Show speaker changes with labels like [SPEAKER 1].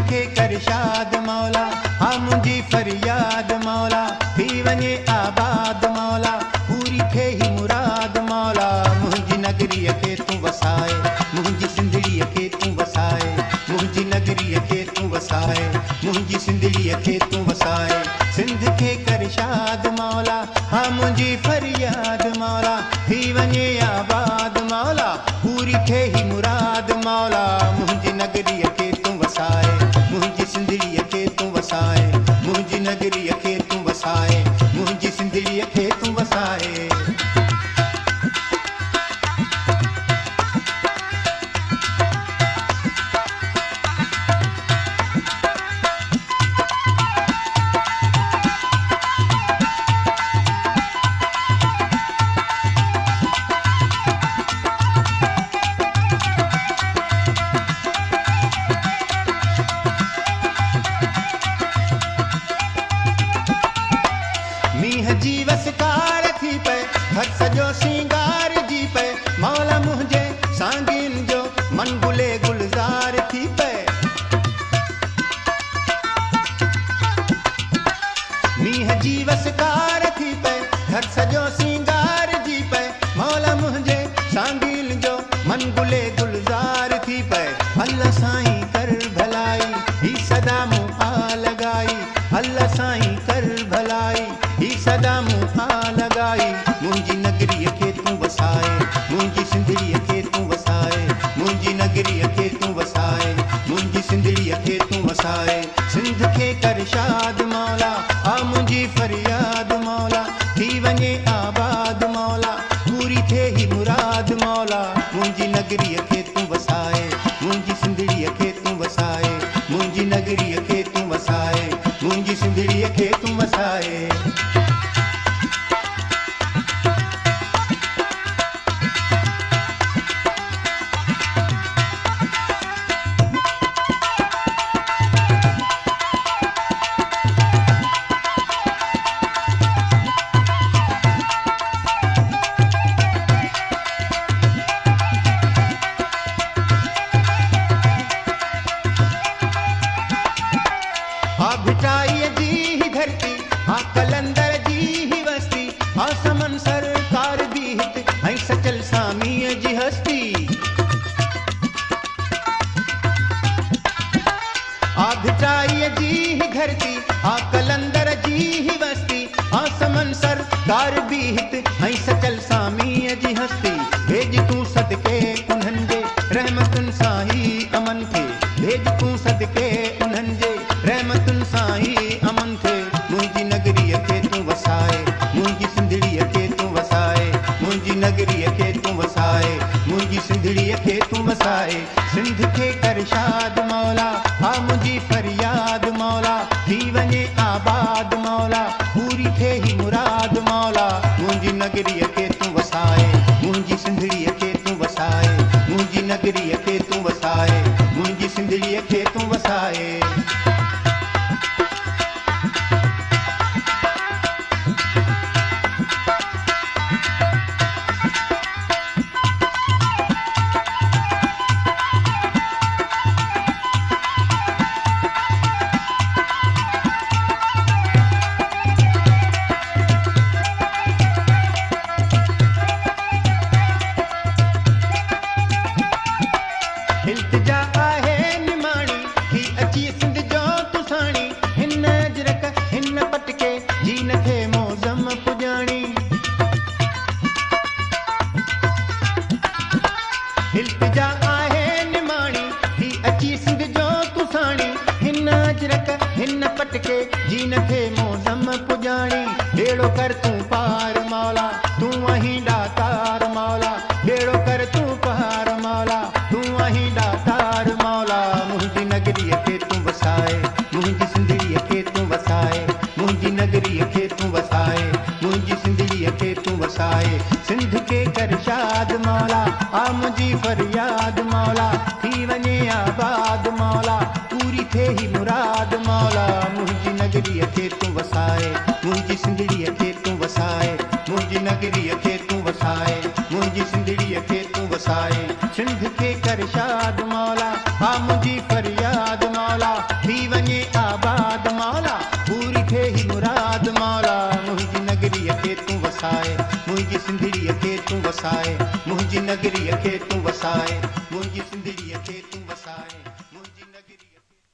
[SPEAKER 1] खे कर शाद मौला, हा मुंहिंजी फरियाद मौला, थी वञे आबाद मौला, पूरी थे ही मुराद मौला। मुंहिंजी नगरीअ खे तूं वसाए, मुंहिंजी सिंधड़ीअ खे तूं वसाए, मुंहिंजी नगरीअ खे तूं वसाए, मुंहिंजी सिंधड़ीअ खे तूं वसाए। सिंध खे कर शाद मौला, हा मुंहिंजी फरियाद मौला, थी वञे आबाद मौला, पूरी थे ही मुराद मौला। मुंहिंजी नगरीअ खे तूं वसाए, मुंहिंजी सिंधड़ीअ खे तूं वसाए, मुंहिंजी नगरीअ खे तूं वसाए, मुंहिंजी सिंधड़ीअ खे तूं वसाए। मींहं जी वसकार थी पए, घर सॼो सिंगार जी पए, मौला मुंहिंजे सांगीन जो मन गुले गुलज़ार थी पए। मींहं जी वसकार थी पए, घर सॼो सिंगार जी पए, मौला मुंहिंजे सांगीन जो मन गुले गुलज़ार थी पए। अल्लाह साईं कर भलाई, ही सदा मूं आ लॻाई, अल्लाह साईं कर भलाई, ही सदा मूं आ लॻाई। मुंहिंजी नगरीअ खे तूं वसाए, मुंहिंजी सिंधड़ीअ खे तूं वसाए, मुंहिंजी नगरीअ खे तूं वसाए, मुंहिंजी सिंधड़ीअ खे तूं वसाए। सिंध खे कर शाद मौला, आ मुंहिंजी फरियाद मौला, थी वञे आबाद मौला, पूरी थे ही मुराद मौला। मुंहिंजी नगरीअ खे तूं वसाए, मुंहिंजी सिंधड़ीअ खे तूं वसाए, मुंहिंजी नगरीअ खे तूं वसाए, मुंहिंजी सिंधड़ीअ खे तूं वसाए। आ भिटाईअ जी ही धरती, आ कलंदर जी ही वस्ती, आ समन सरकार दी हित, ऐं सचल सामीअ जी हस्ती। आ भिटाईअ जी ही धरती, आ कलंदर जी ही वस्ती, आ समन सरकार दी हित, ऐं सचल सामीअ जी हस्ती। भेज तूं सदके उन्हनि जे रहमतुनि सां ही अमन थे, भेज तूं सदके उन्हनि जे रहमतुनि सां ही अमन थे। मुंहिंजी नगरीअ खे तूं वसाए, मुंहिंजी सिंधड़ीअ खे तूं वसाए, मुंहिंजी नगरीअ खे तूं वसाए, मुंहिंजी सिंधड़ीअ खे तूं वसाए। सिंध खे कर शाद मौला, हा मुंहिंजी फरियाद मौला, थी वञे आबाद मौला, पूरी थे ही मुराद मौला। मुंहिंजी नगरीअ खे तूं वसाए, मुंहिंजी सिंधड़ीअ खे तूं वसाए, मुंहिंजी नगरीअ खे तूं वसाए, मुंहिंजी सिंधड़ीअ खे तूं वसाए। इल्तिजा आहे निमाणी, ही अची सिंध जो तुसाणी, हिन अजरक हिन पटके जीन खे मौज़म पुॼाणी। इल्तिजा आहे निमाणी, ही अची सिंध जो तुसाणी, हिन अजरक हिन पटके जीन खे मौज़म पुॼाणी। बेड़ो कर तूं पार मौला, तूं आहीं दातार मौला, बेड़ो कर तूं पार मौला, तूं आहीं दातार मौला। मुंहिंजी नगरीअ खे तूं वसाए, मुंहिंजी सिंधड़ीअ खे तूं वसाए, मुंहिंजी नगरीअ खे तूं वसाए, मुंहिंजी सिंधड़ीअ खे तूं वसाए। सिंध खे कर शाद मौला, आ मुंहिंजी फरियाद मौला, थी वञे आबाद मौला, पूरी थे ही मुराद मौला। मुंहिंजी नगरीअ खे तूं वसाए, मुंहिंजी सिंधड़ीअ खे तूं वसाए, मुंहिंजी नगरीअ खे तूं वसाए, मुंहिंजी सिंधड़ीअ खे तूं वसाए। सिंध खे कर शाद मौला, आ मुंहिंजी फरियाद मौला, मूंखे ही मुराद मौला मुंहिंजी नगरीअ खे तूं वसाए मुंहिंजी सिंधड़ीअ खे तूं वसाए मुंहिंजी नगरीअ खे तूं वसाए मुंहिंजी सिंधड़ीअ